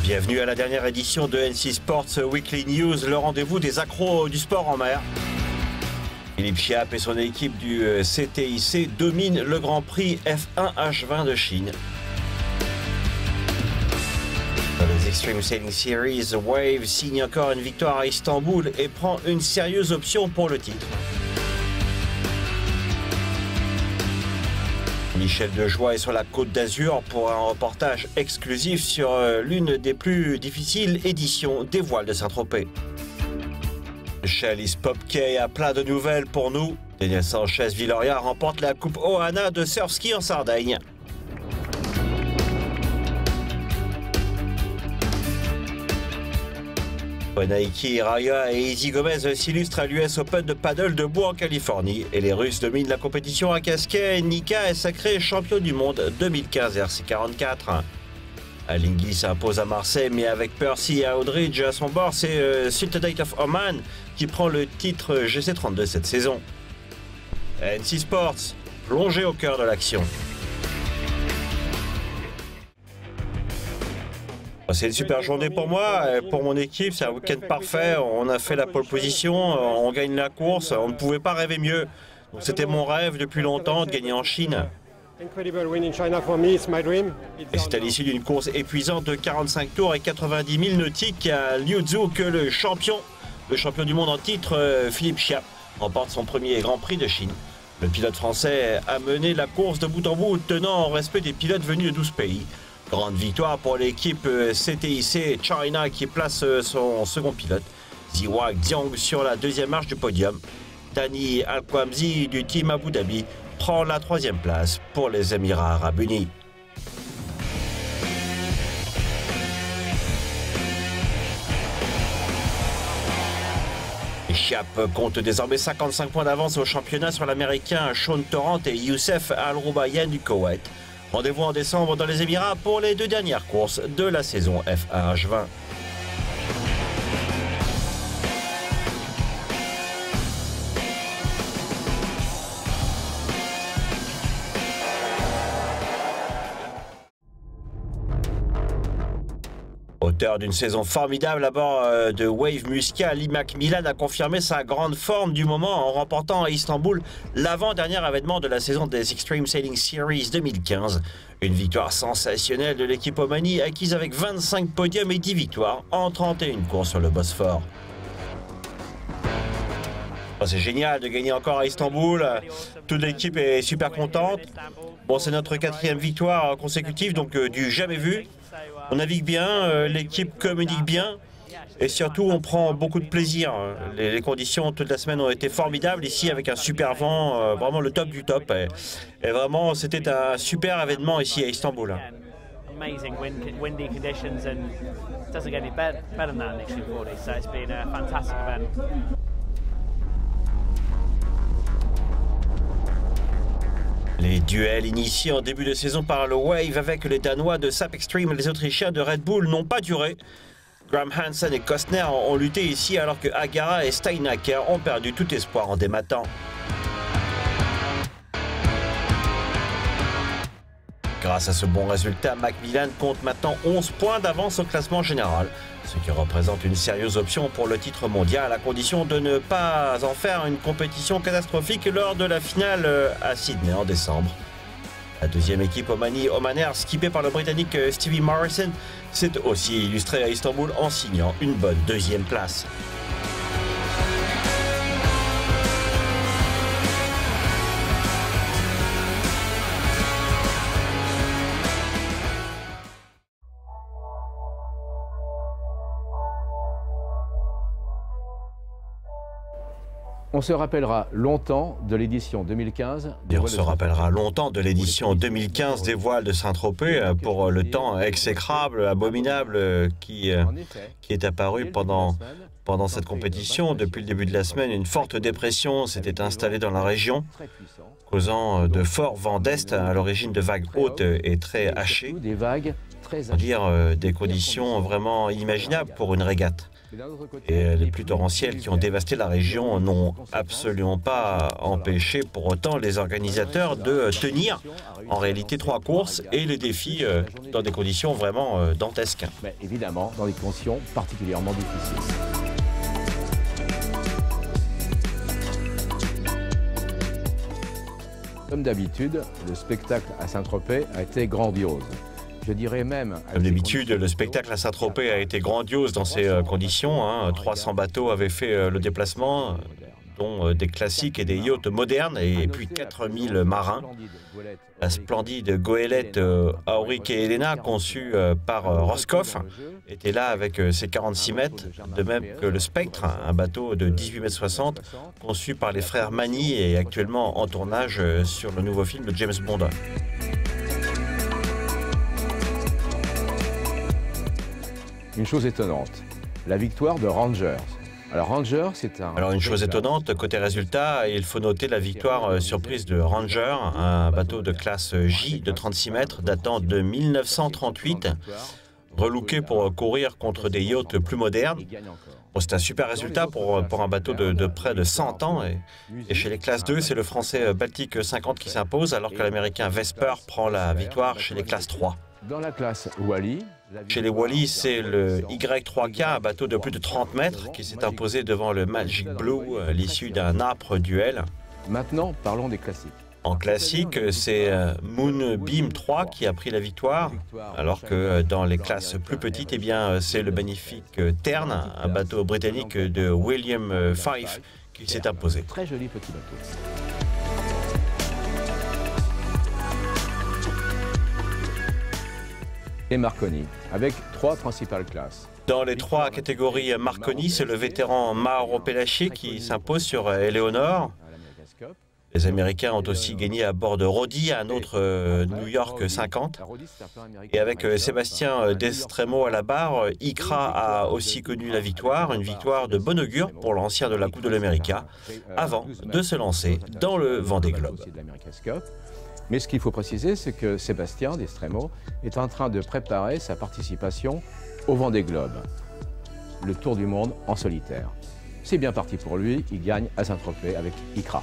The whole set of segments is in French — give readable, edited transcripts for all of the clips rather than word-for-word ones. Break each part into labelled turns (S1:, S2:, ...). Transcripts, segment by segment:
S1: Bienvenue à la dernière édition de N6 Sports Weekly News, le rendez-vous des accros du sport en mer. Philippe Chiappe et son équipe du CTIC dominent le Grand Prix F1 H20 de Chine. Dans les Extreme Sailing Series, Wave signe encore une victoire à Istanbul et prend une sérieuse option pour le titre. Michel Dejoie est sur la Côte d'Azur pour un reportage exclusif sur l'une des plus difficiles éditions des voiles de Saint-Tropez. Chalice Popkey a plein de nouvelles pour nous. Daniel Sanchez Viloria remporte la Coupe Ohana de surf ski en Sardaigne. Nike, Raya et Izzy Gomez s'illustrent à l'US Open de paddle debout en Californie. Et les Russes dominent la compétition à casquet. Nika est sacré champion du monde 2015 RC44. Alinghi s'impose à Marseille, mais avec Percy et Outridge à son bord, c'est Sultanate of Oman qui prend le titre GC32 cette saison. N6 Sports, plongé au cœur de l'action. C'est une super journée pour moi, pour mon équipe, c'est un week-end parfait, on a fait la pole position, on gagne la course, on ne pouvait pas rêver mieux. C'était mon rêve depuis longtemps de gagner en Chine. Et c'est à l'issue d'une course épuisante de 45 tours et 90 000 nautiques à Liuzhou que le champion du monde en titre, Philippe Chiappe, remporte son premier Grand Prix de Chine. Le pilote français a mené la course de bout en bout, tenant en respect des pilotes venus de 12 pays. Grande victoire pour l'équipe CTIC China qui place son second pilote, Ziwa Xiang, sur la deuxième marche du podium. Dani Al-Kwamzi du team Abu Dhabi prend la troisième place pour les Émirats Arabes Unis. Chiappe compte désormais 55 points d'avance au championnat sur l'Américain Sean Torrent et Youssef Al-Roubayan du Koweït. Rendez-vous en décembre dans les Émirats pour les deux dernières courses de la saison F1 H20. Auteur d'une saison formidable à bord de Wave Musca, Lee McMillan a confirmé sa grande forme du moment en remportant à Istanbul l'avant-dernier événement de la saison des Extreme Sailing Series 2015. Une victoire sensationnelle de l'équipe Omani acquise avec 25 podiums et 10 victoires en 31 courses sur le Bosphore. C'est génial de gagner encore à Istanbul, toute l'équipe est super contente. Bon, c'est notre 4e victoire consécutive, donc du jamais vu. On navigue bien, l'équipe communique bien et surtout on prend beaucoup de plaisir. Les conditions toute la semaine ont été formidables ici avec un super vent, vraiment le top du top. Et vraiment c'était un super événement ici à Istanbul.
S2: Amazing windy conditions and it doesn't get any better than that in Extreme 40, so it's been a fantastic event.
S1: Les duels initiés en début de saison par le Wave avec les Danois de SAP Extreme et les Autrichiens de Red Bull n'ont pas duré. Graham Hansen et Kostner ont lutté ici alors que Agara et Steinaker ont perdu tout espoir en dématant. Grâce à ce bon résultat, McMillan compte maintenant 11 points d'avance au classement général, ce qui représente une sérieuse option pour le titre mondial à condition de ne pas en faire une compétition catastrophique lors de la finale à Sydney en décembre. La deuxième équipe Oman Air, skippée par le Britannique Stevie Morrison, s'est aussi illustrée à Istanbul en signant une bonne deuxième place.
S3: On se rappellera longtemps de l'édition 2015.
S1: Et on se rappellera longtemps de l'édition 2015 des voiles de Saint-Tropez pour le temps exécrable, abominable qui est apparu pendant Pendant cette compétition, depuis le début de la semaine, une forte dépression s'était installée dans la région, causant de forts vents d'est à l'origine de vagues hautes et très hachées, c'est-à-dire des conditions vraiment inimaginables pour une régate. Et les pluies torrentielles qui ont dévasté la région n'ont absolument pas empêché pour autant les organisateurs de tenir en réalité 3 courses et les défis dans des conditions vraiment dantesques.
S3: Mais évidemment, dans des conditions particulièrement difficiles. Comme d'habitude, le spectacle à Saint-Tropez a été grandiose. Je dirais même...
S1: Comme d'habitude, le spectacle à Saint-Tropez a été grandiose dans ces conditions. 300 bateaux avaient fait le déplacement, dont des classiques et des yachts modernes, et puis 4000 marins. La splendide goélette Auric et Helena, conçue par Roscoff, était là avec ses 46 mètres, de même que le Spectre, un bateau de 18,60 m, conçu par les frères Mani et actuellement en tournage sur le nouveau film de James Bond.
S3: Une chose étonnante, la victoire de Rangers. Alors Rangers, c'est un...
S1: Alors une chose étonnante, côté résultat, il faut noter la victoire surprise de Ranger, un bateau de classe J de 36 mètres datant de 1938, relooké pour courir contre des yachts plus modernes. Bon, c'est un super résultat pour un bateau de près de 100 ans. Et chez les classes 2, c'est le français Baltic 50 qui s'impose, alors que l'américain Vesper prend la victoire chez les classes 3.
S3: Dans la classe Wally...
S1: Chez les Wally, c'est le Y3K, un bateau de plus de 30 mètres, qui s'est imposé devant le Magic Blue, l'issue d'un âpre duel.
S3: Maintenant, parlons des classiques.
S1: En classique, c'est Moonbeam 3 qui a pris la victoire, alors que dans les classes plus petites, eh bien, c'est le magnifique Tern, un bateau britannique de William Fife, qui s'est imposé.
S3: Très joli petit bateau. Et Marconi, avec 3 principales classes.
S1: Dans les 3 catégories Marconi, c'est le vétéran Mauro Pellacci qui s'impose sur Eleonore. Les Américains ont aussi gagné à bord de Roddy, un autre New York 50. Et avec Sébastien Destremo à la barre, Icra a aussi connu la victoire, une victoire de bon augure pour l'ancien de la Coupe de l'América, avant de se lancer dans le Vendée Globe.
S3: Mais ce qu'il faut préciser, c'est que Sébastien Destremo est en train de préparer sa participation au Vendée Globe, le tour du monde en solitaire. C'est bien parti pour lui, il gagne à Saint-Tropez avec Icra.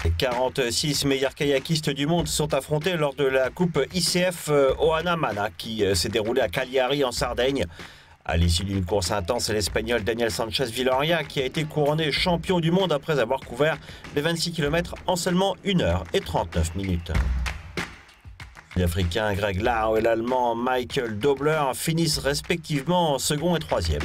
S1: Les 46 meilleurs kayakistes du monde sont affrontés lors de la Coupe ICF Ohana Mana qui s'est déroulée à Cagliari en Sardaigne. À l'issue d'une course intense, c'est l'Espagnol Daniel Sanchez Viloria qui a été couronné champion du monde après avoir couvert les 26 km en seulement 1 h et 39 minutes. L'Africain Greg Lau et l'Allemand Michael Dobler finissent respectivement en second et troisième.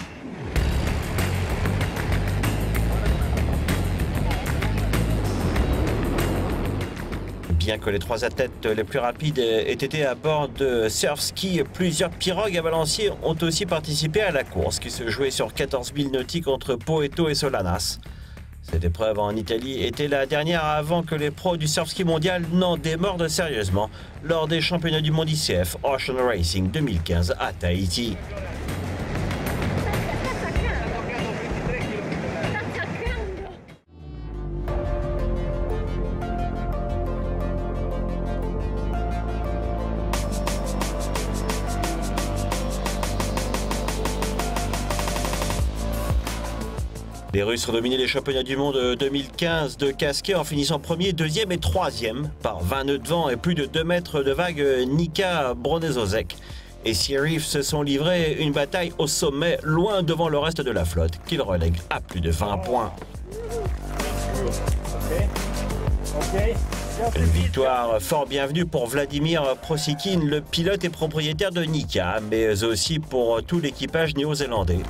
S1: Bien que les 3 athlètes les plus rapides aient été à bord de surf ski, plusieurs pirogues à balancier ont aussi participé à la course qui se jouait sur 14 milles nautiques entre Poeto et Solanas. Cette épreuve en Italie était la dernière avant que les pros du surf ski mondial n'en démordent sérieusement lors des championnats du monde ICF Ocean Racing 2015 à Tahiti. Les Russes ont dominé les championnats du monde 2015 de casquet en finissant premier, deuxième et troisième par 20 nœuds de vent et plus de 2 mètres de vague. Nika Bronezozek et Sirif se sont livrés une bataille au sommet, loin devant le reste de la flotte, qu'ils relèguent à plus de 20 points. Une victoire fort bienvenue pour Vladimir Prosikin, le pilote et propriétaire de Nika, mais aussi pour tout l'équipage néo-zélandais.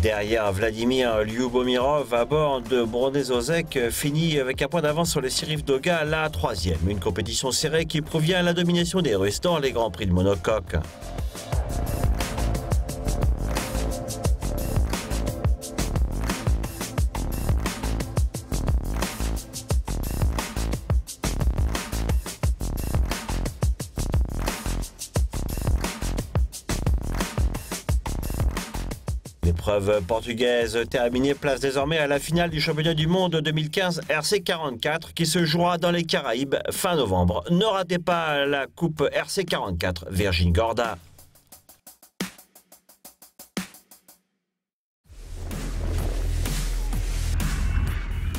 S1: Derrière Vladimir Lyubomirov, à bord de Bronezozek, finit avec un point d'avance sur les Sirif Doga, la 3e. Une compétition serrée qui provient à la domination des Russes dans les Grands Prix de monocoque. L'épreuve portugaise terminée place désormais à la finale du championnat du monde 2015 RC44 qui se jouera dans les Caraïbes fin novembre. Ne ratez pas la coupe RC44 Virgin Gorda.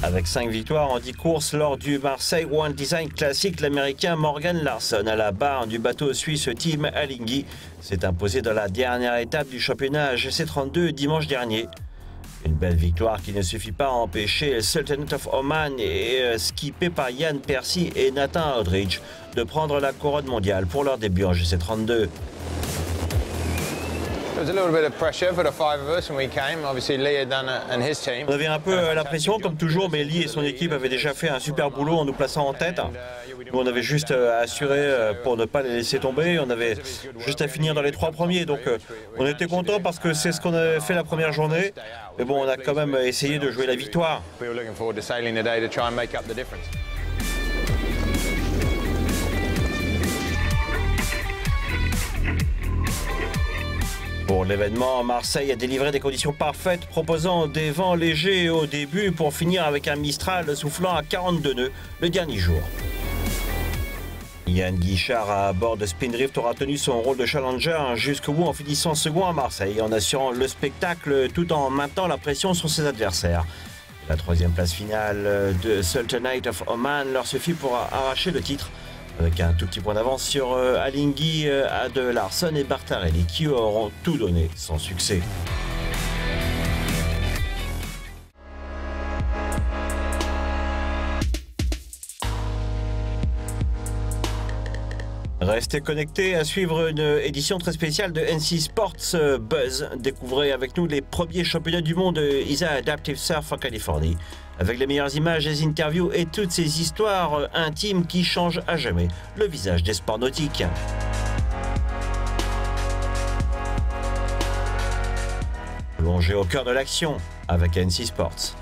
S1: Avec 5 victoires en 10 courses lors du Marseille One Design Classic, l'Américain Morgan Larsson à la barre du bateau suisse Team Alinghi s'est imposé dans la dernière étape du championnat GC32 dimanche dernier. Une belle victoire qui ne suffit pas à empêcher Sultanate of Oman skippé par Ian Percy et Nathan Aldridge de prendre la couronne mondiale pour leur début en GC32.
S4: On
S1: avait un peu la pression comme toujours, mais Lee et son équipe avaient déjà fait un super boulot en nous plaçant en tête. Nous on avait juste à assurer pour ne pas les laisser tomber, on avait juste à finir dans les 3 premiers, donc on était content parce que c'est ce qu'on avait fait la première journée, mais bon on a quand même essayé de jouer la victoire. Pour l'événement, Marseille a délivré des conditions parfaites, proposant des vents légers au début pour finir avec un Mistral soufflant à 42 nœuds le dernier jour. Yann Guichard à bord de Spindrift aura tenu son rôle de challenger jusqu'au bout en finissant second à Marseille, en assurant le spectacle tout en maintenant la pression sur ses adversaires. La 3e place finale de Sultanate of Oman leur suffit pour arracher le titre, avec un tout petit point d'avance sur Alinghi, de Larsson et Bartarelli qui auront tout donné sans succès. Restez connectés à suivre une édition très spéciale de NC Sports Buzz. Découvrez avec nous les premiers championnats du monde ISA Adaptive Surf en Californie, avec les meilleures images, les interviews et toutes ces histoires intimes qui changent à jamais le visage des sports nautiques. Plongez au cœur de l'action avec NC Sports.